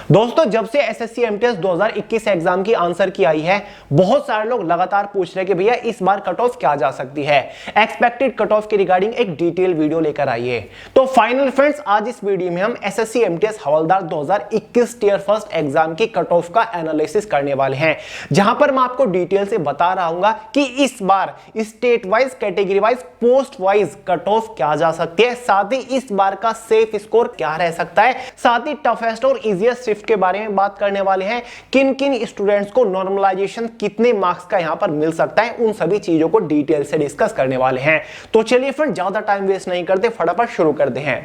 दोस्तों जब से एसएससी एमटीएस 2021 एग्जाम की आंसर की आई है, बहुत सारे लोग लगातार पूछ रहे हैं कि भैया इस बार कट ऑफ क्या जा सकती है। एक्सपेक्टेड कट ऑफ के रिगार्डिंग एक डिटेल वीडियो लेकर आई है। तो फाइनल फ्रेंड्स, आज इस वीडियो में हम एसएससी एमटीएस हवलदार 2021 टियर फर्स्ट एग्जाम की कट ऑफ का एनालिसिस करने वाले हैं, जहां पर मैं आपको डिटेल से बता रहा हूं कि इस बार state wise, category wise, post wise cut off क्या जा सकती है, साथ ही इस बार का सेफ स्कोर क्या रह सकता है, साथ ही टफेस्ट और इजीएस्ट शिफ्ट के बारे में बात करने वाले हैं। किन किन स्टूडेंट्स को नॉर्मलाइजेशन कितने मार्क्स का यहां पर मिल सकता है, उन सभी चीजों को डिटेल से डिस्कस करने वाले हैं। तो चलिए फ्रेंड, ज्यादा टाइम वेस्ट नहीं करते, फटाफट शुरू करते हैं।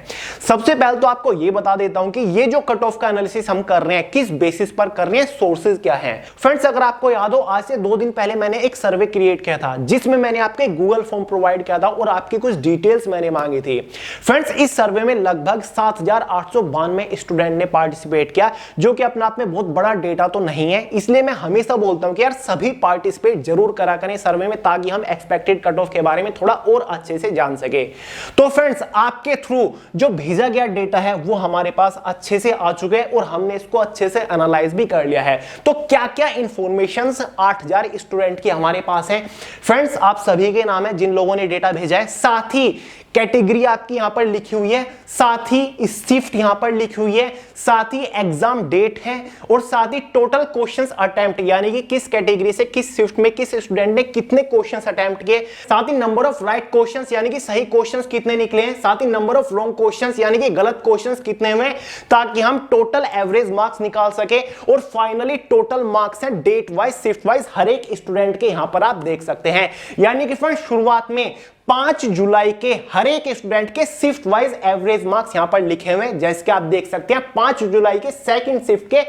सबसे पहले तो आपको यह बता देता हूं कि ये जो कट ऑफ का एनालिसिस हम कर रहे हैं, किस बेसिस पर कर रहे हैं, सोर्सेज क्या है। फ्रेंड्स, अगर आपको याद हो, आज से 2 दिन पहले मैंने एक सर्वे क्रिएट किया था, जिसमें मैंने आपको एक गूगल फॉर्म प्रोवाइड किया था और आपकी कुछ डिटेल्स मैंने मांगी थी। फ्रेंड्स, इस सर्वे में लगभग 7892 स्टूडेंट ने पार्टिसिपेट किया, जो कि अपने आप में बहुत बड़ा डेटा तो नहीं है। इसलिए मैं हमेशा बोलता हूं कि यार सभी पार्टिसिपेट जरूर करा करें सर्वे में, ताकि हम एक्सपेक्टेड कट ऑफ के बारे में थोड़ा और अच्छे से जान सके। तो फ्रेंड्स, आपके थ्रू जो भेजा गया डेटा है वो हमारे पास अच्छे से आ चुके हैं और हमने इसको अच्छे से एनालाइज भी कर लिया है। तो क्या क्या इंफॉर्मेशन 8000 स्टूडेंट की हमारे पास है। फ्रेंड्स, आप सभी के नाम है जिन लोगों ने डेटा भेजा है, साथ ही कैटेगरी आपकी यहां पर लिखी हुई है, साथ ही शिफ्ट यहां पर लिखी हुई है, साथ ही एग्जाम डेट है और साथ ही टोटल क्वेश्चंस अटेम्प्ट, यानी कि किस कैटेगरी से किस शिफ्ट में किस स्टूडेंट ने कितने क्वेश्चंस अटेम्प्ट किए, साथ ही नंबर ऑफ राइट क्वेश्चंस यानी कि सही क्वेश्चंस कितने निकले हैं, साथ ही नंबर ऑफ रॉन्ग क्वेश्चंस यानी कि गलत क्वेश्चंस कितने हुए, ताकि हम टोटल एवरेज मार्क्स निकाल सके। और फाइनली टोटल मार्क्स हैं डेट वाइज, शिफ्ट वाइज, हर एक स्टूडेंट के यहां पर आप देख सकते हैं। यानी कि फ्रेंड्स, शुरुआत में 5 जुलाई के हर एक स्टूडेंट के शिफ्ट वाइज एवरेज मार्क्स यहां पर लिखे हुए हैं, जैसे कि आप देख सकते हैं 5 जुलाई के सेकंड शिफ्ट के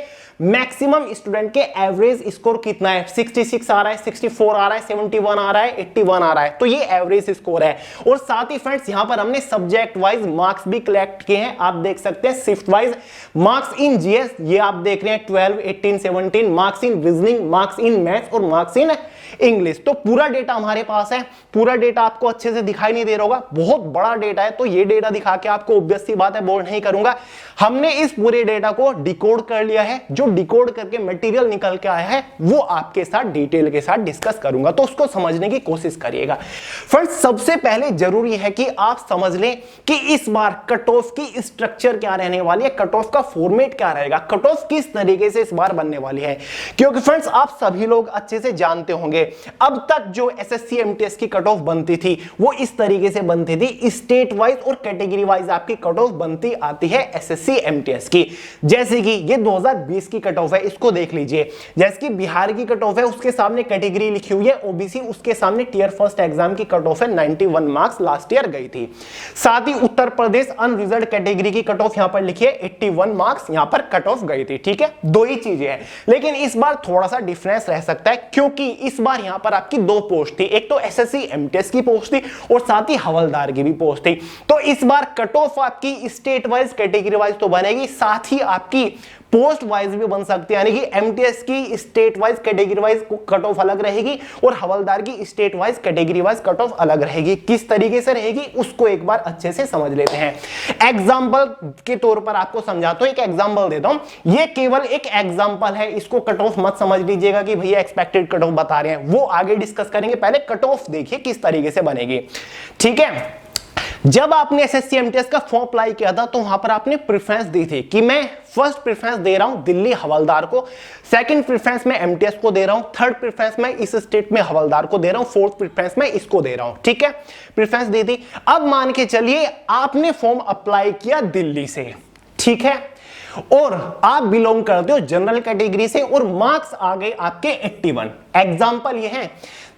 मैक्सिमम स्टूडेंट के एवरेज स्कोर कितना है, 66 आ रहा है, 64 आ रहा है, 71 आ रहा है, 81 आ रहा है। तो ये एवरेज स्कोर है। और साथ ही फ्रेंड्स, यहां पर हमने सब्जेक्ट वाइज मार्क्स भी कलेक्ट किए हैं। आप देख सकते हैं shift wise marks in GS, ये आप देख रहे हैं 12, 18, 17, marks in reasoning, marks in maths और मार्क्स इन इंग्लिश। तो पूरा डेटा हमारे पास है। पूरा डेटा आपको अच्छे से दिखाई नहीं दे रहा होगा, बहुत बड़ा डेटा है। तो ये डेटा दिखा के आपको ऑब्वियस सी बात है बोर नहीं करूंगा। हमने इस पूरे डेटा को डिकोड कर लिया है। जो डिकोड करके मटेरियल निकल के आया है वो आपके साथ डिटेल के साथ डिस्कस करूंगा, तो उसको समझने की कोशिश करिएगा। फ्रेंड्स, सबसे पहले जरूरी है कि आप समझ लें कि इस बार कट ऑफ की स्ट्रक्चर क्या रहने वाली है, कट ऑफ का फॉर्मेट क्या रहेगा, कट ऑफ किस तरीके से इस बार बनने वाली है। क्योंकि फ्रेंड्स, आप सभी लोग अच्छे से जानते होंगे, अब तक जो एसएससी एमटीएस की कट ऑफ बनती थी वो इस तरीके से बनती थी, स्टेट वाइज और कैटेगरी वाइज आपकी कट ऑफ बनती आती है एसएससी एमटीएस की। जैसे कि ये 2020 की कट ऑफ है, इसको देख लीजिए। जैसे कि बिहार की कट ऑफ है, उसके सामने कैटेगरी लिखी हुई है ओबीसी, उसके सामने टियर फर्स्ट एग्जाम की कट ऑफ है 91 मार्क्स लास्ट ईयर गई थी। साथ ही उत्तर प्रदेश अनरिजर्व्ड कैटेगरी की कट ऑफ यहां पर लिखी है 81 मार्क्स यहां पर कट ऑफ गई थी। ठीक है, दो ही चीजें हैं, लेकिन इस बार थोड़ा सा डिफरेंस रह सकता है, क्योंकि इस बार यहां पर आपकी 2 पोस्ट थी, एक तो एसएससी एमटीएस की पोस्ट थी और साथ ही हवलदार की भी पोस्ट थी। तो इस बार कट ऑफ आपकी स्टेट वाइज, कैटेगरी वाइज तो बनेगी, साथ ही आपकी पोस्ट वाइज भी बन सकती है। यानी कि एमटीएस की state wise, category wise cut of अलग रहेगी और हवलदार की state wise, category wise cut of अलग रहेगी। किस तरीके से रहेगी उसको एक बार अच्छे से समझ लेते हैं। एग्जांपल के तौर पर आपको समझाता हूं, एक एग्जांपल देता हूं। ये केवल एक एग्जांपल है, इसको कट ऑफ मत समझ लीजिएगा कि भैया एक्सपेक्टेड कट ऑफ बता रहे हैं, वो आगे डिस्कस करेंगे। पहले कट ऑफ देखिए किस तरीके से बनेगी। ठीक है, जब आपने एसएससी एमटीएस का फॉर्म अप्लाई किया था तो वहां पर आपने प्रेफरेंस दी थी कि मैं फर्स्ट प्रेफरेंस दे रहा हूं दिल्ली हवलदार को, सेकंड प्रेफरेंस में एमटीएस को दे रहा हूं, थर्ड प्रेफरेंस में इस स्टेट में हवलदार को दे रहा हूं, फोर्थ प्रेफरेंस में इसको दे रहा हूं। ठीक है, प्रेफरेंस दी थी। अब मान के चलिए आपने फॉर्म अप्लाई किया दिल्ली से, ठीक है, और आप बिलोंग करते हो जनरल कैटेगरी से और मार्क्स आ गए आपके 81। एग्जांपल ये है,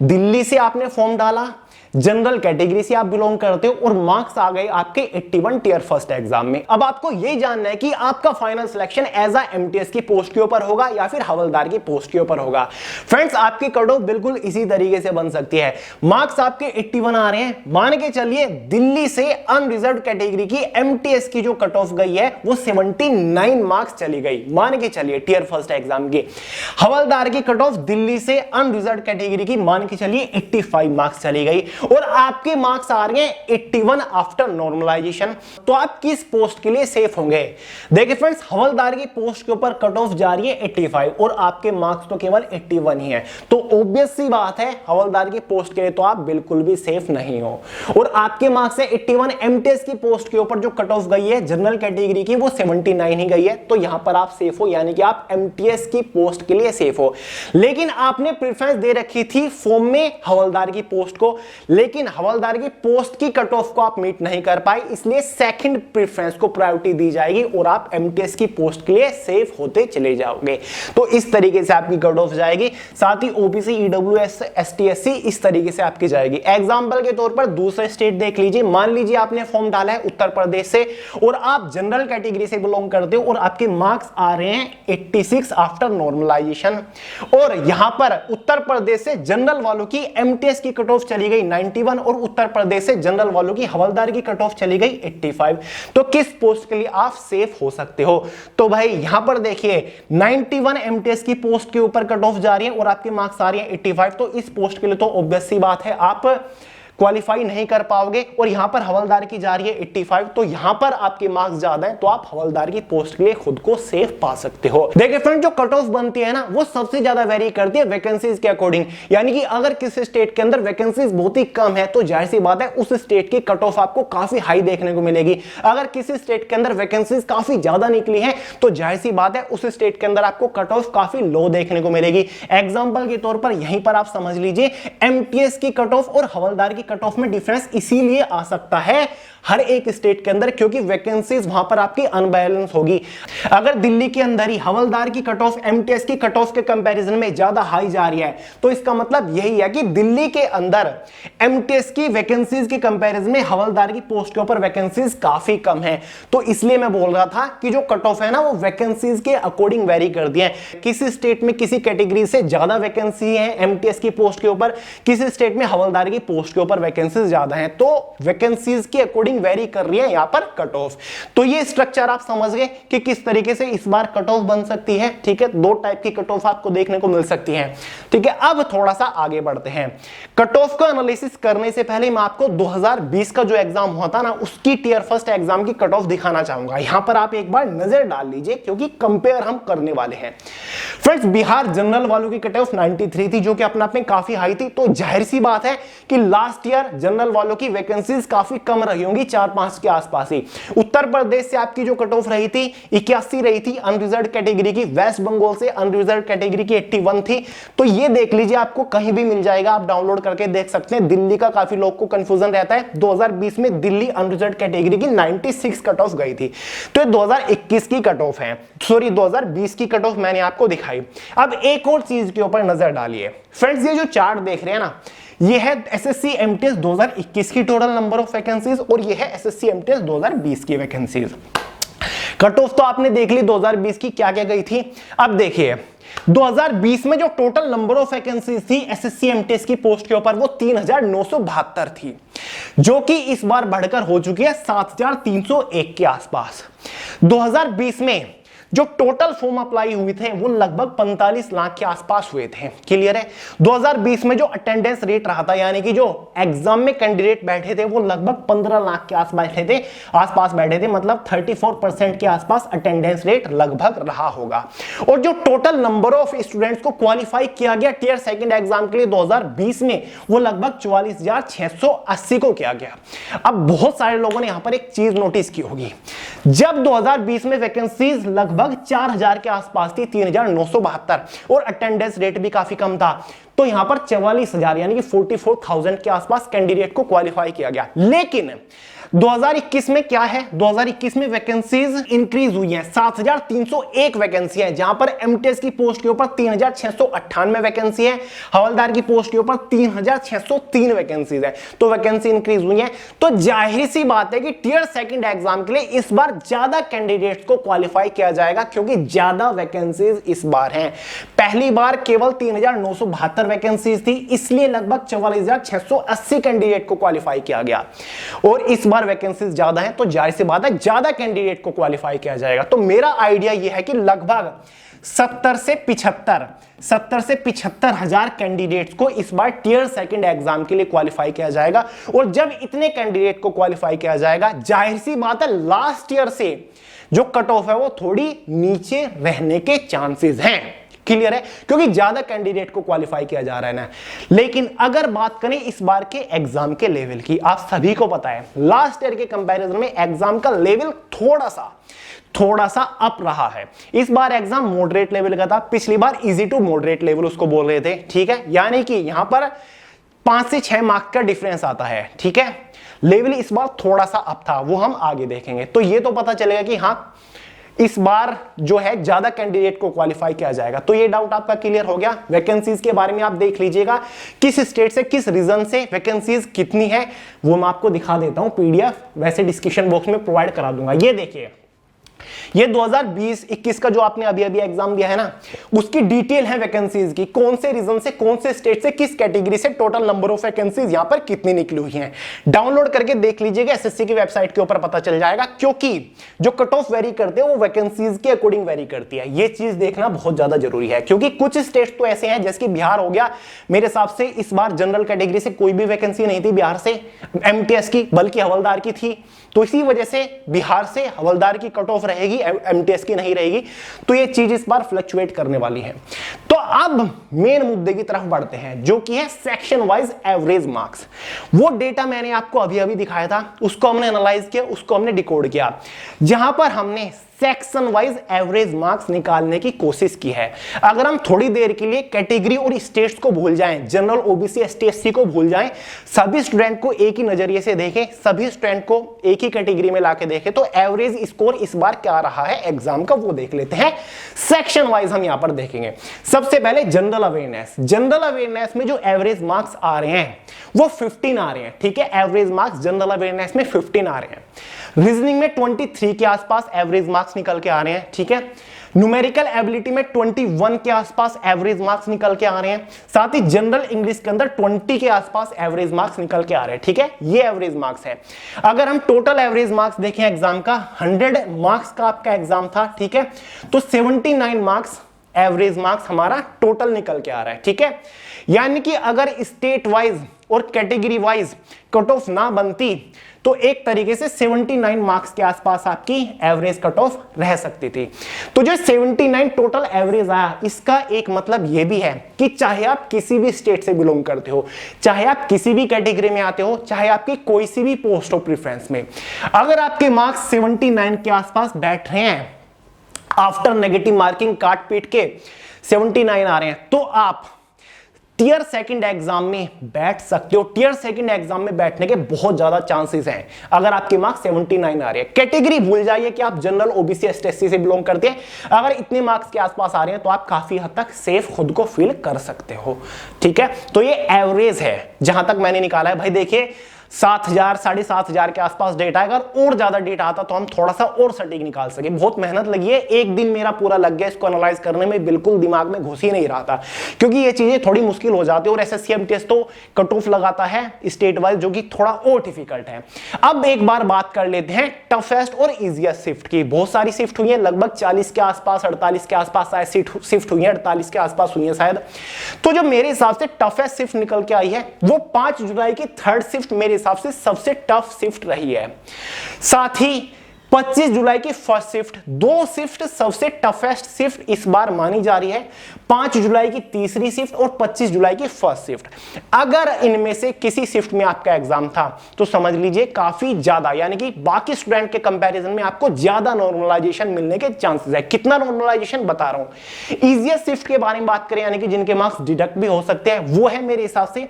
दिल्ली से आपने फॉर्म डाला, जनरल कैटेगरी से आप बिलोंग करते हो और मार्क्स आ गए आपके 81 टियर फर्स्ट एग्जाम में। अब आपको यह जानना है कि आपका final selection as a MTS की पोस्ट के ऊपर होगा या फिर हवलदार की पोस्ट के ऊपर होगा। फ्रेंड्स, आपकी कट ऑफ बिल्कुल इसी तरीके से बन सकती है। मार्क्स आपके 81 आ रहे हैं, मान के चलिए दिल्ली से अनरिजर्व्ड कैटेगरी की एमटीएस की जो कट ऑफ गई है वो 79 मार्क्स चली गई, मान के चलिए टियर फर्स्ट एग्जाम की। हवलदार की कट ऑफ दिल्ली से अनरिजर्व्ड कैटेगरी की मान के चलिए 85 मार्क्स चली गई। और आपके मार्क्स आ रहे हैं 81 आफ्टर नॉर्मलाइजेशन, तो आप किस पोस्ट के लिए सेफ होंगे? देखिए फ्रेंड्स, हवलदार की पोस्ट के ऊपर कट ऑफ जा रही है 85 और आपके मार्क्स तो केवल 81 ही है, तो ऑब्वियस सी बात है हवलदार की पोस्ट के लिए तो आप बिल्कुल भी सेफ नहीं हो। और आपके मार्क्स है 81, एमटीएस की पोस्ट के ऊपर जो कट ऑफ गई है जनरल कैटेगरी की वो 79 ही गई है, तो यहां पर आप सेफ हो, यानी कि आप एमटीएस की पोस्ट के लिए सेफ हो। लेकिन आपने प्रेफरेंस दे रखी थी फॉर्म में हवलदार की पोस्ट को, लेकिन हवलदार की पोस्ट की कट ऑफ को आप मीट नहीं कर पाए, इसलिए सेकंड प्रेफरेंस को प्रायोरिटी दी जाएगी और आप एमटीएस की पोस्ट के लिए सेफ होते चले जाओगे। तो इस तरीके से आपकी कट ऑफ जाएगी, साथ ही ओबीसी, ईडब्ल्यूएस, एसटी, एससी इस तरीके से आपकी जाएगी। एग्जांपल के तौर पर दूसरे स्टेट देख लीजिए, मान लीजिए आपने फॉर्म डाला है उत्तर प्रदेश से और आप जनरल कैटेगरी से बिलोंग करते हो और आपके मार्क्स आ रहे हैं 86 आफ्टर नॉर्मलाइजेशन, और यहां पर उत्तर प्रदेश से जनरल वालों की एमटीएस की कट ऑफ चली गई 91 और उत्तर प्रदेश से जनरल वालों की हवलदार की कट ऑफ चली गई 85, तो किस पोस्ट के लिए आप सेफ हो सकते हो? तो भाई यहां पर देखिए 91 एमटीएस की पोस्ट के ऊपर कट ऑफ जा रही है और आपके मार्क्स आ रही है 85, तो इस पोस्ट के लिए तो ऑब्वियस सी बात है आप क्वालिफाई नहीं कर पाओगे। और यहां पर हवलदार की जा रही है 85, तो यहां पर आपके मार्क्स ज्यादा हैं, तो आप हवलदार की पोस्ट के लिए खुद को सेफ पा सकते हो। देखिए फ्रेंड, जो कट ऑफ बनती है ना वो सबसे ज्यादा वेरी करती है वैकेंसीज के अकॉर्डिंग, यानी कि अगर किसी स्टेट के अंदर वैकेंसीज बहुत ही कम है तो जाहिर सी बात है उस स्टेट की कट ऑफ आपको काफी हाई देखने को मिलेगी। अगर किसी स्टेट के अंदर वैकेंसीज काफी ज्यादा निकली है तो जाहिर सी बात है उस स्टेट के अंदर आपको कट ऑफ काफी लो देखने को मिलेगी। एग्जाम्पल के तौर पर यहीं पर आप समझ लीजिए एमटीएस की कट ऑफ और हवलदार की कट ऑफ में डिफरेंस इसीलिए आ सकता है हर एक स्टेट के अंदर क्योंकि वैकेंसीज वहां पर आपकी अनबैलेंस होगी। अगर दिल्ली के अंदर ही हवलदार की कट ऑफ एमटीएस की कट ऑफ के कंपैरिजन में ज्यादा हाई जा रही है तो इसका मतलब यही है कि दिल्ली के अंदर एमटीएस की वैकेंसीज के कंपैरिजन में हवलदार की पोस्ट के ऊपर वैकेंसीज काफी कम है। तो इसलिए मैं बोल रहा था कि जो कट ऑफ है ना वो वैकेंसीज के अकॉर्डिंग वेरी कर दिए। किसी स्टेट में किसी कैटेगरी से ज्यादा वैकेंसी है एमटीएस की पोस्ट के ऊपर, किसी स्टेट में हवलदार की पोस्ट के ऊपर वैकेंसीज ज्यादा है, तो वैकेंसीज के अकॉर्डिंग वेरी कर रही है यहां पर कट ऑफ। तो ये स्ट्रक्चर आप समझ गए कि किस तरीके से इस बार कट ऑफ बन सकती है। ठीक है, दो टाइप की कट ऑफ आपको देखने को मिल सकती है। ठीक है, अब थोड़ा सा आगे बढ़ते हैं। कट ऑफ का एनालिसिस करने से पहले मैं आपको 2020 का जो एग्जाम हुआ था ना उसकी टियर फर्स्ट एग्जाम की कट ऑफ दिखाना चाहूंगा। यहां पर आप एक बार नजर डाल लीजिए क्योंकि कंपेयर हम करने वाले हैं। फ्रेंड्स, बिहार जनरल वालों की कट ऑफ 93 थी जो कि अपने आप में काफी हाई थी, तो जाहिर सी बात है कि लास्ट ईयर जनरल वालों की वैकेंसीज काफी कम रही होंगी, 4-5 के आसपास ही। उत्तर प्रदेश से आपकी जो कट ऑफ रही थी 81 रही थी अनरिजर्व्ड कैटेगरी की, वेस्ट बंगाल से अनरिजर्व्ड कैटेगरी की 81 थी। तो ये देख लीजिए, आपको कहीं भी मिल जाएगा, आप डाउनलोड करके देख सकते हैं। दिल्ली का काफी लोग को कंफ्यूजन रहता है, 2020 में दिल्ली अनरिजर्व्ड कैटेगरी की 96 कट ऑफ गई थी, तो 2021 की कट ऑफ है, सॉरी 2020 की कट ऑफ मैंने आपको दिखाई। अब एक और चीज के ऊपर नजर डालिए फ्रेंड्स, ये जो चार्ट देख रहे हैं ना ये है एसएससी एमटीएस 2021 की टोटल नंबर ऑफ वैकेंसीज और ये है एसएससी एमटीएस 2020 की वैकेंसीज। कट ऑफ तो आपने देख ली 2020 की क्या क्या गई थी। अब देखिए 2020 में जो टोटल नंबर ऑफ वैकेंसीज थी एसएससी एमटीएस की पोस्ट के ऊपर वो 3972 थी, जो कि इस बार बढ़कर हो चुकी है 7301 के आसपास। 2020 में जो टोटल फॉर्म अप्लाई हुए थे वो लगभग 45 लाख के आसपास हुए थे। क्लियर है। 2020 में जो अटेंडेंस रेट रहा था यानी कि जो एग्जाम में कैंडिडेट बैठे थे वो लगभग 15 लाख के आसपास बैठे थे, मतलब 34% के आसपास अटेंडेंस रेट लगभग रहा होगा। और जो टोटल नंबर ऑफ स्टूडेंट्स को क्वालिफाई किया गया टियर सेकंड एग्जाम के लिए 2020 में वो लगभग 44,680 को किया गया। अब बहुत सारे लोगों ने यहां पर एक चीज नोटिस की होगी, जब 2020 में वैकेंसीज लगभग 4000 के आसपास थी, 3972, और अटेंडेंस रेट भी काफी कम था, तो यहां पर 44,000 यानी कि 44,000 के आसपास कैंडिडेट को क्वालिफाई किया गया। लेकिन 2021 में क्या है, 2021 में वैकेंसीज इंक्रीज हुई हैं, 7301 वैकेंसी है, जहां पर एमटीएस की पोस्ट के ऊपर 3698 वैकेंसी है, हवलदार की पोस्ट के ऊपर 3603 वैकेंसीज है, तो वैकेंसी इंक्रीज हुई है। तो जाहिर सी बात है कि टियर सेकंड एग्जाम के लिए इस बार ज्यादा कैंडिडेट्स को क्वालिफाई किया जाएगा क्योंकि ज्यादा वैकेंसीज इस बार हैं। पहली बार केवल 3972 वैकेंसीज थी, इसलिए लगभग 44,680 कैंडिडेट को क्वालिफाई किया गया, और इस बार वैकेंसीज ज्यादा हैं, तो जाहिर सी बात है ज्यादा कैंडिडेट को क्वालिफाई किया जाएगा। तो मेरा आइडिया यह है कि लगभग 70 से 75 हजार कैंडिडेट्स को इस बार टियर सेकंड एग्जाम के लिए क्वालिफाई किया जाएगा। और जब इतने कैंडिडेट को क्वालिफाई किया जाएगा, जाहिर सी बात है लास्ट ईयर से जो कट ऑफ है वो थोड़ी नीचे रहने के चांसेस हैं। क्लियर है, क्योंकि ज्यादा कैंडिडेट को क्वालिफाई किया जा रहा है ना। लेकिन अगर बात करें इस बार के एग्जाम के लेवल की, आप सभी को पता है लास्ट ईयर के कंपैरिजन में एग्जाम का लेवल थोड़ा सा अप रहा है। इस बार एग्जाम मॉडरेट लेवल का था, पिछली बार इजी टू मॉडरेट लेवल उसको बोल रहे थे। ठीक है, यानी कि यहां पर 5 से 6 मार्क का डिफरेंस आता है। ठीक है, लेवल इस बार थोड़ा सा अप था, वो हम आगे देखेंगे। तो ये तो पता चलेगा कि हाँ इस बार जो है ज्यादा कैंडिडेट को क्वालिफाई किया जाएगा। तो ये डाउट आपका क्लियर हो गया। वैकेंसीज के बारे में आप देख लीजिएगा, किस स्टेट से किस रीजन से वैकेंसीज कितनी है वो मैं आपको दिखा देता हूं। पीडीएफ वैसे डिस्क्रिप्शन बॉक्स में प्रोवाइड करा दूंगा। ये देखिए, ये 2020-21 का जो आपने अभी एग्जाम दिया है ना, उसकी डिटेल है वैकेंसीज की, कौन से रीजन से, कौन से स्टेट से, किस कैटेगरी से टोटल नंबर ऑफ वैकेंसीज यहां पर कितनी निकली हुई हैं। डाउनलोड करके देख लीजिएगा, एसएससी की वेबसाइट के ऊपर पता चल जाएगा। क्योंकि जो कट ऑफ वेरी करते हैं वो वैकेंसीज के अकॉर्डिंग वेरी करती है। ये चीज देखना बहुत ज्यादा जरूरी है, क्योंकि कुछ स्टेट तो ऐसे हैं जैसे कि बिहार हो गया, मेरे हिसाब से इस बार जनरल कैटेगरी से कोई भी वैकेंसी नहीं थी बिहार से एमटीएस की, बल्कि हवलदार की थी। तो इसी वजह से बिहार से हवलदार की कट ऑफ रहेगी, एमटीएस की नहीं रहेगी। तो ये चीज इस बार फ्लक्चुएट करने वाली है। तो अब मेन मुद्दे की तरफ बढ़ते हैं, जो कि है सेक्शन वाइज एवरेज मार्क्स। वो डेटा मैंने आपको अभी दिखाया था, उसको हमने एनालाइज किया, उसको हमने डिकोड किया, जहां पर हमने सेक्शन वाइज एवरेज मार्क्स निकालने की कोशिश की है। अगर हम थोड़ी देर के लिए कैटेगरी और स्टेट्स को भूल जाएं, जनरल, ओबीसी, एसटी, एससी को भूल जाएं, सभी स्टूडेंट को एक ही नजरिए से देखें, सभी स्टूडेंट को एक ही कैटेगरी में लाके देखें, तो एवरेज स्कोर इस बार क्या रहा है एग्जाम का वो देख लेते हैं। सेक्शन वाइज हम यहां पर देखेंगे। सबसे पहले जनरल अवेयरनेस। जनरल अवेयरनेस में जो एवरेज मार्क्स आ रहे हैं वो 15 आ रहे हैं। ठीक है, एवरेज मार्क्स जनरल अवेयरनेस में 15 आ रहे हैं। रीजनिंग में 23 के आसपास एवरेज मार्क्स निकल के आ रहे हैं। ठीक है, न्यूमेरिकल एबिलिटी में 21 के आसपास एवरेज मार्क्स निकल के आ रहे हैं। साथ ही जनरल इंग्लिश के अंदर 20 के आसपास एवरेज मार्क्स निकल के आ रहे हैं। ठीक है, ये एवरेज मार्क्स है। अगर हम टोटल एवरेज मार्क्स देखें एग्जाम का, 100 मार्क्स का आपका एग्जाम था। ठीक है, तो 79 मार्क्स एवरेज मार्क्स हमारा टोटल निकल के आ रहा है। ठीक है, यानी कि अगर स्टेट वाइज और कैटेगरी वाइज कट ऑफ ना बनती तो एक तरीके से 79 मार्क्स के आसपास आपकी एवरेज कट ऑफ रह सकती थी। तो जो 79 टोटल एवरेज आया, इसका एक मतलब यह भी है कि चाहे आप किसी भी स्टेट से बिलोंग करते हो, चाहे आप किसी भी कैटेगरी में आते हो, चाहे आपकी कोई सी भी पोस्ट हो प्रेफरेंस में, अगर आपके मार्क्स 79 के आसपास बैठ रहे हैं, आफ्टर नेगेटिव मार्किंग काट पीट के 79 आ रहे हैं, तो आप टियर सेकंड एग्जाम में बैठ सकते हो। टियर सेकंड एग्जाम में बैठने के बहुत ज्यादा चांसेस हैं अगर आपके मार्क्स 79 आ रहे हैं। कैटेगरी भूल जाइए कि आप जनरल, ओबीसी, एसटी, एससी से बिलोंग करते हैं। अगर इतने मार्क्स के आसपास आ रहे हैं तो आप काफी हद तक सेफ खुद को फील कर सकते हो। ठीक है, तो ये एवरेज है जहां तक मैंने निकाला है। भाई देखिए 7,000 7,500 के आसपास डेटा है। अगर और ज्यादा डेटा आता तो हम थोड़ा सा और सटीक निकाल सके। बहुत मेहनत लगी है, एक दिन मेरा पूरा लग गया इसको एनालाइज करने में, बिल्कुल दिमाग में घुस ही नहीं रहा था, क्योंकि ये चीजें थोड़ी मुश्किल हो जाती है। और एसएससी एमटीएस तो कट ऑफ लगाता है स्टेट वाइज, जो कि थोड़ा और डिफिकल्ट है। अब एक बार बात कर लेते हैं टफेस्ट और इजीएस्ट शिफ्ट की। बहुत सारी शिफ्ट हुई है, लगभग 40 के आसपास, 48 के आसपास शायद शिफ्ट हुई है, 48 के आसपास हुई है शायद। तो जो मेरे हिसाब से टफेस्ट शिफ्ट निकल के आई है वो 5 जुलाई की थर्ड शिफ्ट मेरे हिसाब से सबसे टफ शिफ्ट रही है। साथ ही 25 जुलाई की फर्स्ट शिफ्ट, 2 शिफ्ट सबसे टफेस्ट शिफ्ट इस बार मानी जा रही है। 5 जुलाई की तीसरी शिफ्ट और 25 जुलाई की फर्स्ट शिफ्ट। अगर इनमें से किसी शिफ्ट में आपका एग्जाम था तो समझ लीजिए काफी ज्यादा, यानी कि बाकी स्टूडेंट के कंपैरिजन में आपको ज्यादा नॉर्मलाइजेशन मिलने के चांसेस है। कितना नॉर्मलाइजेशन बता रहा हूं। इजीएस्ट शिफ्ट के बारे में बात करें, यानी कि जिनके मार्क्स डिडक्ट भी हो सकते हैं, वो है मेरे हिसाब से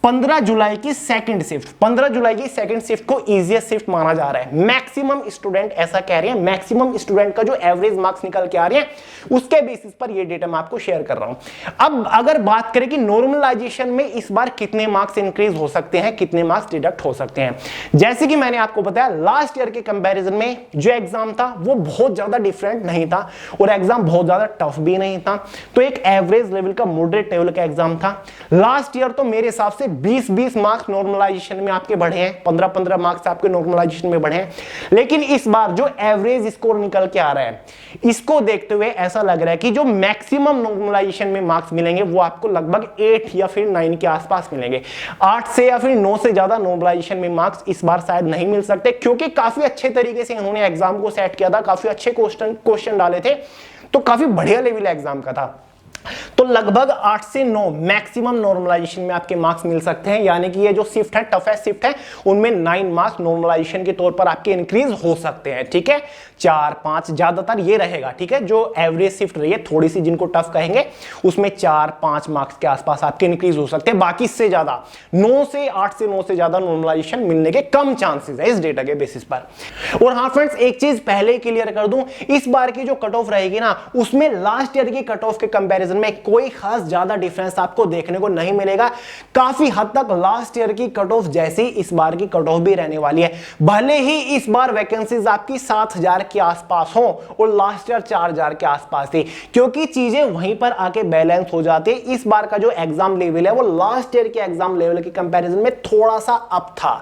15 जुलाई की सेकंड शिफ्ट। 15 जुलाई की सेकंड शिफ्ट को इजीएस्ट शिफ्ट माना जा रहा है। मैक्सिमम स्टूडेंट स्टूडेंट ऐसा कह रहे हैं, मैक्सिमम स्टूडेंट का जो एवरेज मार्क्स निकल के आ रहे हैं उसके बेसिस पर ये डेटा मैं आपको शेयर कर रहा हूं। अब अगर बात करें कि नॉर्मलाइजेशन में इस बार कितने मार्क्स इंक्रीज हो सकते हैं, कितने मार्क्स डिडक्ट हो सकते हैं, जैसे कि मैंने आपको बताया लास्ट ईयर के कंपैरिजन में जो एग्जाम था वो बहुत ज्यादा डिफरेंट नहीं था और एग्जाम बहुत ज्यादा टफ भी नहीं था, तो एक एवरेज लेवल का मॉडरेट लेवल का एग्जाम था। लास्ट ईयर तो मेरे हिसाब से 20-20 मार्क्स नॉर्मलाइजेशन में आपके बढ़े हैं, 15-15 मार्क्स आपके नॉर्मलाइजेशन में बढ़े हैं, लेकिन इस बार जो एवरेज स्कोर निकल के आ रहा है इसको देखते हुए ऐसा लग रहा है कि जो मैक्सिमम नॉर्मलाइजेशन में मार्क्स मिलेंगे वो आपको लगभग 8 या फिर 9 के आसपास मिलेंगे। 8 से या फिर 9 से ज्यादा नॉर्मलाइजेशन में मार्क्स इस बार शायद नहीं मिल सकते, क्योंकि काफी अच्छे तरीके से इन्होंने एग्जाम को सेट किया था, काफी अच्छे क्वेश्चन डाले थे, तो काफी बढ़िया लेवल एग्जाम का था। तो लगभग 8 से 9 मैक्सिमम नॉर्मलाइजेशन में आपके मार्क्स मिल सकते हैं, यानी कि ये जो शिफ्ट है, टफेस्ट शिफ्ट है, उनमें 9 मार्क्स नॉर्मलाइजेशन के तौर पर आपके इंक्रीज हो सकते हैं। ठीक है, 4-5 ज्यादातर ये रहेगा। ठीक है, जो एवरेज शिफ्ट रही है थोड़ी सी जिनको टफ कहेंगे उसमें 4-5 मार्क्स के आसपास आपके इंक्रीज हो सकते हैं, बाकी इससे ज्यादा 8 से 9 से ज्यादा नॉर्मलाइजेशन मिलने के कम चांसेस है इस डेटा के बेसिस पर। और हाँ फ्रेंड्स, एक चीज पहले क्लियर कर दूं, इस बार की जो कट ऑफ रहेगी ना उसमें लास्ट ईयर की कट ऑफ के कंपैरिजन में कोई खास ज्यादा डिफरेंस आपको देखने को नहीं मिलेगा। काफी हद तक लास्ट ईयर की कट ऑफ जैसी इस बार की कट ऑफ भी रहने वाली है, भले ही इस बार वैकेंसीज आपकी 7000 के आसपास हो और लास्ट ईयर 4000 के आसपास थी, क्योंकि चीजें वहीं पर आके बैलेंस हो जाती है। इस बार का जो एग्जाम लेवल है वो लास्ट ईयर के एग्जाम लेवल के कंपैरिजन में थोड़ा सा अप था,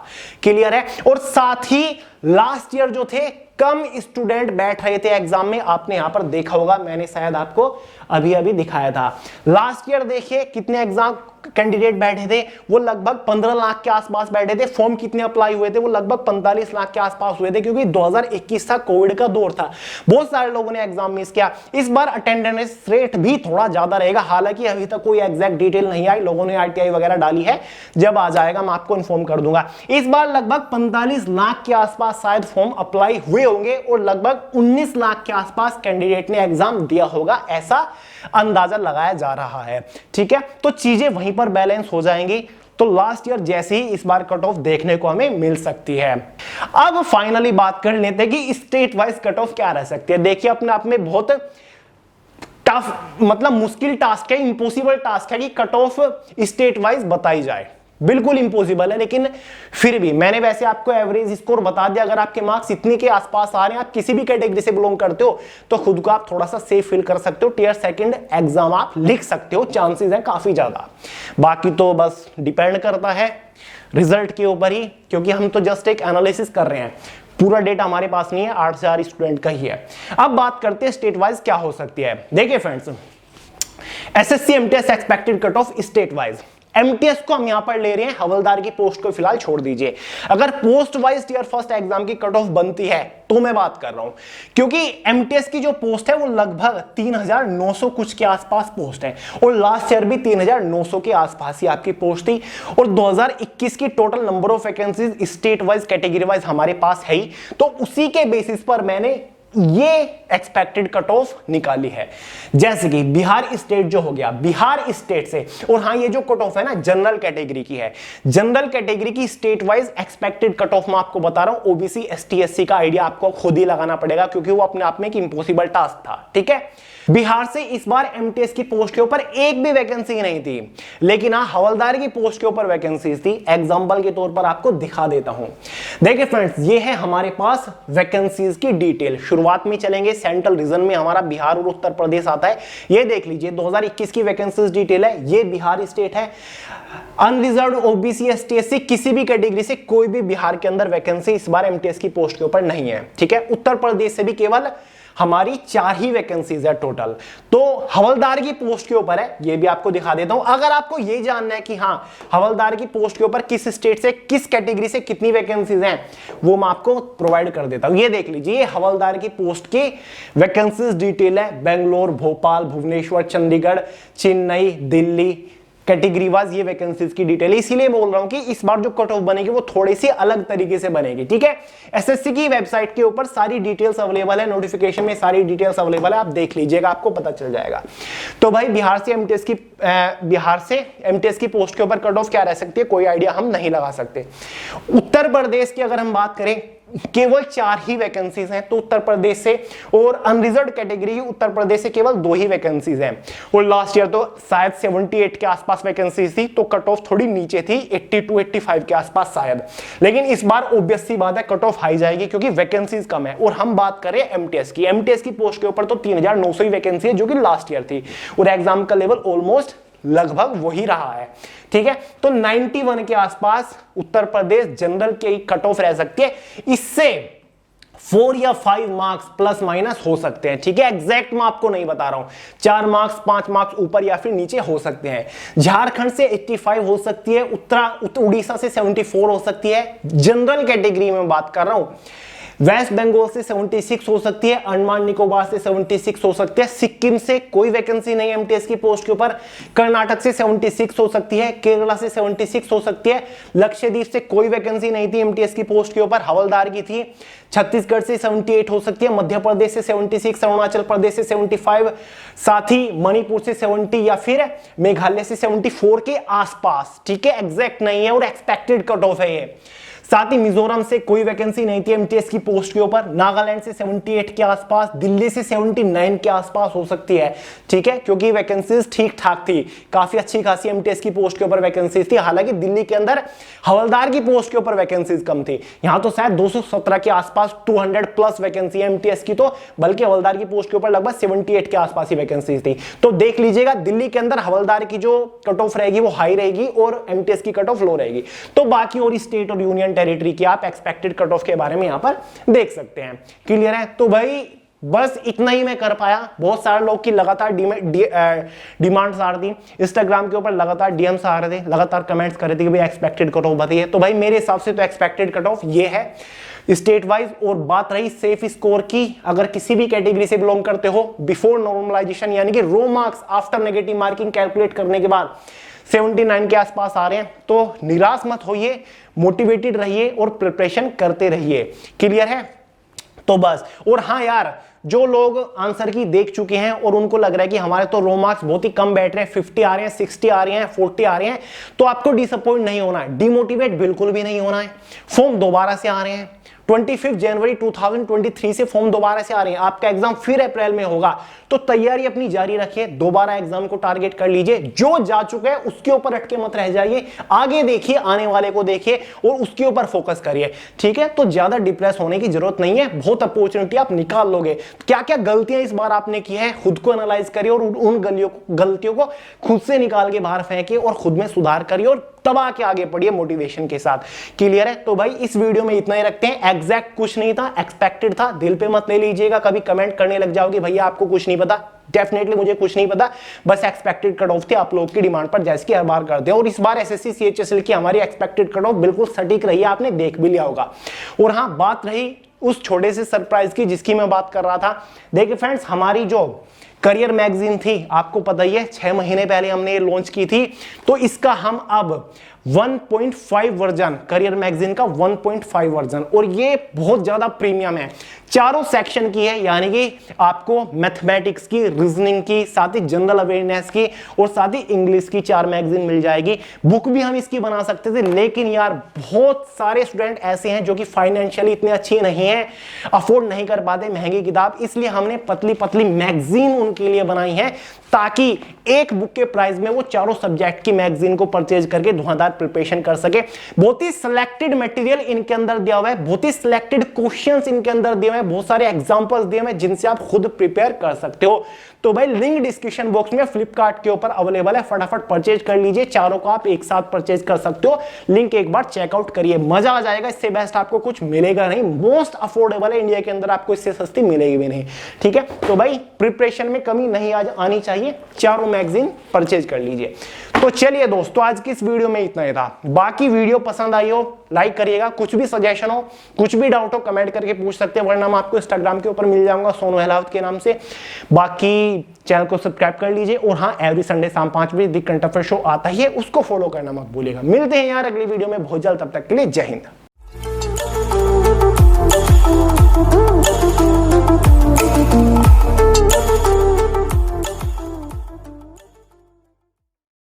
क्लियर है। और साथ ही लास्ट ईयर जो थे कम स्टूडेंट बैठ रहे थे एग्जाम में, आपने यहां पर देखा होगा, मैंने शायद आपको अभी अभी दिखाया था। लास्ट ईयर देखिए कितने एग्जाम कैंडिडेट बैठे थे, वो लगभग 15 लाख के आसपास बैठे थे। फॉर्म कितने अप्लाई हुए थे, वो लगभग 45 लाख के आसपास हुए थे, क्योंकि 2021 था, कोविड का दौर था, बहुत सारे लोगों ने एग्जाम मिस किया। इस बार अटेंडेंस रेट भी थोड़ा ज्यादा रहेगा, हालांकि अभी तक कोई एग्जैक्ट डिटेल नहीं आई, लोगों ने आरटीआई वगैरह डाली है, जब आ जाएगा मैं आपको इन्फॉर्म कर दूंगा। इस बार लगभग 45 लाख के आसपास शायद फॉर्म अप्लाई हुए होंगे और लगभग 19 लाख के आसपास कैंडिडेट ने एग्जाम दिया होगा, ऐसा अंदाजा लगाया जा रहा है। ठीक है, तो चीजें वहीं पर बैलेंस हो जाएंगी, तो लास्ट ईयर जैसे ही इस बार कट ऑफ देखने को हमें मिल सकती है। अब फाइनली बात कर लेते हैं कि स्टेट वाइज कट ऑफ क्या रह सकती है। देखिए अपने आप में बहुत टफ, मतलब मुश्किल टास्क है, इंपॉसिबल टास्क है कि कट ऑफ स्टेट वाइज बताई जाए, बिल्कुल इंपॉसिबल है, लेकिन फिर भी मैंने वैसे आपको एवरेज स्कोर बता दिया। अगर आपके मार्क्स इतने के आसपास आ रहे हैं, आप किसी भी कैटेगरी से बिलोंग करते हो, तो खुद को आप थोड़ा सा सेफ फील कर सकते हो, टियर सेकंड एग्जाम आप लिख सकते हो, चांसेस हैं काफी ज्यादा। बाकी तो बस डिपेंड करता है रिजल्ट के ऊपर ही, क्योंकि हम तो जस्ट एक एनालिसिस कर रहे हैं, पूरा डेटा हमारे पास नहीं है, 8000 स्टूडेंट का ही है। अब बात करते हैं स्टेट वाइज क्या हो सकती है। देखिए friends, SSC MTS expected cut off state wise, MTS को हम यहां पर ले रहे हैं, हवलदार की पोस्ट को फिलहाल छोड़ दीजिए। अगर post wise tier first exam की कट ऑफ बनती है तो मैं बात कर रहा हूं, क्योंकि एमटीएस की जो पोस्ट है वो लगभग 3900 कुछ के आसपास पोस्ट है, और लास्ट ईयर भी 3900 के आसपास ही आपकी पोस्ट थी, और 2021 की total number of vacancies state wise category wise हमारे पास है ही, तो उसी के बेसिस पर मैंने ये एक्सपेक्टेड कट ऑफ निकाली है। जैसे कि बिहार स्टेट जो हो गया, बिहार स्टेट से, और हाँ ये जो कट ऑफ है ना जनरल कैटेगरी की है, जनरल कैटेगरी की state wise expected cut off मैं आपको बता रहा हूं। ओबीसी एसटी एससी का आइडिया आपको खुद ही लगाना पड़ेगा, क्योंकि वो अपने आप में एक इंपॉसिबल टास्क था। ठीक है, बिहार से इस बार एमटीएस की पोस्ट के ऊपर एक भी वैकेंसी नहीं थी, लेकिन हाँ हवलदार की पोस्ट के ऊपर वैकेंसीज थी। एग्जांपल के तौर पर आपको दिखा देता हूं, देखिए फ्रेंड्स, ये है हमारे पास वैकेंसीज की डिटेल। शुरुआत में चलेंगे, सेंट्रल रीजन में हमारा बिहार और उत्तर प्रदेश आता है। ये देख लीजिए 2021 की वैकेंसीज डिटेल है, ये बिहार स्टेट है। अनरिजर्व्ड ओबीसी एसटी एससी किसी भी कैटेगरी से कोई भी बिहार के अंदर वैकेंसी इस बार एमटीएस की पोस्ट के ऊपर नहीं है। ठीक है, उत्तर प्रदेश से भी केवल हमारी 4 ही वैकेंसीज है टोटल, तो हवलदार की पोस्ट के ऊपर है, ये भी आपको दिखा देता हूं। अगर आपको ये जानना है कि हाँ हवलदार की पोस्ट के ऊपर किस स्टेट से किस कैटेगरी से कितनी वैकेंसीज हैं, वो मैं आपको प्रोवाइड कर देता हूं। ये देख लीजिए, ये हवलदार की पोस्ट की वैकेंसीज डिटेल है। बेंगलोर, भोपाल, भुवनेश्वर, चंडीगढ़, चेन्नई, दिल्ली कैटेगरी वाइज ये वैकेंसीज की डिटेल है। इसीलिए बोल रहा हूं कि इस बार जो कट ऑफ बनेगी वो थोड़ी सी अलग तरीके से बनेगी। ठीक है, एसएससी की वेबसाइट के ऊपर सारी डिटेल्स अवेलेबल है, नोटिफिकेशन में सारी डिटेल्स अवेलेबल है, आप देख लीजिएगा, आपको पता चल जाएगा। तो भाई बिहार से एमटीएस की बिहार से एमटीएस की पोस्ट के ऊपर कट ऑफ क्या रह सकती है, कोई आइडिया हम नहीं लगा सकते। उत्तर प्रदेश की अगर हम बात करें, केवल 4 ही वैकेंसीज हैं तो उत्तर प्रदेश से, और अनरिजर्व कैटेगरी उत्तर प्रदेश से केवल 2 ही वैकेंसीज हैं। और लास्ट ईयर तो शायद 78 के आसपास वैकेंसीज थी, तो कट ऑफ थोड़ी नीचे थी, 82 85 के आसपास शायद। लेकिन इस बार ऑब्वियस सी बात है कट ऑफ हाई जाएगी क्योंकि वैकेंसीज कम है। और हम बात करें एमटीएस की पोस्ट के ऊपर तो 3900 ही वैकेंसी है जो कि लास्ट ईयर थी, और एग्जाम का लेवल ऑलमोस्ट लगभग वही रहा है। ठीक है, तो 91 के आसपास उत्तर प्रदेश जनरल की कट ऑफ रह सकती है। इससे 4 या 5 मार्क्स प्लस माइनस हो सकते हैं। ठीक है, एग्जैक्ट मैं आपको नहीं बता रहा हूं, 4 मार्क्स 5 मार्क्स ऊपर या फिर नीचे हो सकते हैं। झारखंड से 85 हो सकती है, उड़ीसा से 74 हो सकती है, जनरल कैटेगरी में बात कर रहा हूं। वेस्ट बंगाल से 76 हो सकती है, अंडमान निकोबार से 76 हो सकती है, सिक्किम से कोई वैकेंसी नहीं है एमटीएस की पोस्ट के ऊपर, कर्नाटक से 76 हो सकती है, केरला से 76 हो सकती है, लक्षद्वीप से कोई वैकेंसी नहीं थी एमटीएस की पोस्ट के ऊपर, हवलदार की थी, छत्तीसगढ़ से 78 हो सकती है, मध्य प्रदेश से 76, अरुणाचल प्रदेश से 75, साथ ही मणिपुर से 70 या फिर मेघालय से 74 के आसपास। ठीक है, एग्जैक्ट नहीं है और एक्सपेक्टेड कट ऑफ है ये। साथ ही मिजोरम से कोई वैकेंसी नहीं थी एमटीएस की पोस्ट के ऊपर, नागालैंड से 78 के आसपास, दिल्ली से 79 के आसपास हो सकती है। ठीक है, क्योंकि वैकेंसीज ठीक ठाक थी, काफी अच्छी खासी एमटीएस की पोस्ट के ऊपर वैकेंसीज थी। हालांकि दिल्ली के अंदर हवलदार की पोस्ट के ऊपर वैकेंसीज कम थी, यहां तो शायद 217 के आसपास 200 प्लस वैकेंसी है एमटीएस की, तो बल्कि हवलदार की पोस्ट के ऊपर लगभग 78 के आसपास ही वैकेंसीज थी। तो देख लीजिएगा, दिल्ली के अंदर हवलदार की जो कट ऑफ रहेगी वो हाई रहेगी और एमटीएस की कट ऑफ लो रहेगी। तो बाकी और स्टेट और यूनियन टेरिटरी की आप एक्सपेक्टेड कट ऑफ के बारे में यहां पर देख सकते हैं। क्लियर है? तो भाई बस इतना ही मैं कर पाया। बहुत सारे लोग की लगातार डिमांड्स आ रही थी, इंस्टाग्राम के ऊपर लगातार डीएम्स आ रहे थे, लगातार कमेंट्स कर रहे थे कि भाई एक्सपेक्टेड कट ऑफ बताइए। तो भाई मेरे हिसाब से तो एक्सपेक्टेड कट ऑफ ये है स्टेट वाइज। और बात रही सेफ स्कोर की, अगर किसी भी कैटेगरी से बिलोंग करते हो, बिफोर नॉर्मलाइजेशन यानी कि raw marks after negative marking calculate करने के बाद 79 के आसपास आ रहे हैं, तो निराश मत होइए, मोटिवेटेड रहिए और प्रिपरेशन करते रहिए। क्लियर है? तो बस। और हाँ यार, जो लोग आंसर की देख चुके हैं और उनको लग रहा है कि हमारे तो रो मार्क्स बहुत ही कम बैठ रहे हैं, 50 आ रहे हैं, 60 आ रहे हैं, 40 आ रहे हैं, तो आपको डिसअपॉइंट नहीं होना है, डिमोटिवेट बिल्कुल भी नहीं होना है। फॉर्म दोबारा से आ रहे हैं, 25 जनवरी 2023 से फॉर्म दोबारा से आ रहे हैं, आपका एग्जाम फिर अप्रैल में होगा, तो तैयारी अपनी जारी रखिए, दोबारा एग्जाम को टारगेट कर लीजिए। जो जा चुका है उसके ऊपर अटके मत रह जाइए, आगे देखिए, आने वाले को देखिए और उसके ऊपर फोकस करिए। ठीक है, तो ज्यादा डिप्रेस होने की जरूरत नहीं है, बहुत अपॉर्चुनिटी आप निकाल लोगे। क्या क्या गलतियां इस बार आपने की है, खुद को एनालाइज करिए और उन गलतियों को खुद से निकाल के बाहर फेंकिए और खुद में सुधार करिए और तबाह के आगे पढ़िए मोटिवेशन के साथ। क्लियर है? तो भाई इस वीडियो में इतना ही रखते हैं। एग्जैक्ट कुछ नहीं था, एक्सपेक्टेड था, दिल पे मत ले लीजिएगा, कभी कमेंट करने लग जाओगे भैया आपको कुछ नहीं पता। डेफिनेटली मुझे कुछ नहीं पता, बस एक्सपेक्टेड कट ऑफ थी आप लोग की डिमांड पर, जैसे कि हर बार करते हैं। और इस बार एसएससी सीएचएसएल की हमारी एक्सपेक्टेड कट ऑफ बिल्कुल सटीक रही है, आपने देख भी लिया होगा। और हाँ, बात रही उस छोटे से सरप्राइज की जिसकी मैं बात कर रहा था। देखिए फ्रेंड्स, हमारी जो करियर मैगजीन थी, आपको पता ही है 6 महीने पहले हमने ये लॉन्च की थी, तो इसका हम अब 1.5 वर्जन, करियर मैगजीन का 1.5 वर्जन, और ये बहुत ज्यादा प्रीमियम है, चारों सेक्शन की है, यानी कि आपको मैथमेटिक्स की, रीजनिंग की, साथ ही जनरल अवेयरनेस की और साथ ही इंग्लिश की 4 मैगजीन मिल जाएगी। बुक भी हम इसकी बना सकते थे, लेकिन यार बहुत सारे स्टूडेंट ऐसे हैं जो कि फाइनेंशियली इतने अच्छे नहीं है, अफोर्ड नहीं कर पाते महंगी किताब, इसलिए हमने पतली पतली मैगजीन उनके लिए बनाई है, ताकि एक बुक के प्राइस में वो चारों सब्जेक्ट की मैगजीन को परचेज करके धुआंधार प्रिपरेशन कर सके। बहुत ही सिलेक्टेड मटेरियल इनके अंदर दिया हुआ है, बहुत ही सिलेक्टेड क्वेश्चंस इनके अंदर दिए हुए हैं, बहुत सारे एग्जांपल्स दिए हुए हैं जिनसे आप खुद प्रिपेयर कर सकते हो। तो भाई लिंक डिस्क्रिप्शन बॉक्स में फ्लिपकार्ट के ऊपर अवेलेबल है, फटाफट परचेज कर लीजिए, चारों को आप एक साथ परचेज कर सकते हो। लिंक एक बार चेकआउट करिए, मजा आ जाएगा, इससे बेस्ट आपको कुछ मिलेगा नहीं, मोस्ट अफोर्डेबल है, इंडिया के अंदर आपको इससे सस्ती मिलेगी भी नहीं। ठीक है, तो भाई प्रिपरेशन में कमी नहीं आनी चाहिए, चारों मैगजीन परचेज कर लीजिए। तो चलिए दोस्तों, आज की इस वीडियो में इतना ही था। बाकी वीडियो पसंद आई हो लाइक करिएगा, कुछ भी सजेशन हो, कुछ भी डाउट हो कमेंट करके पूछ सकते हैं, वरना मैं आपको इंस्टाग्राम के ऊपर मिल जाऊंगा सोनू अहलावत के नाम से। बाकी चैनल को सब्सक्राइब कर लीजिए, और हाँ, एवरी संडे शाम 5 बजे दी करंट अफेयर शो आता ही है, उसको फॉलो करना मत भूलिएगा। मिलते हैं यार अगली वीडियो में बहुत जल्द, तब तक के लिए जय हिंद।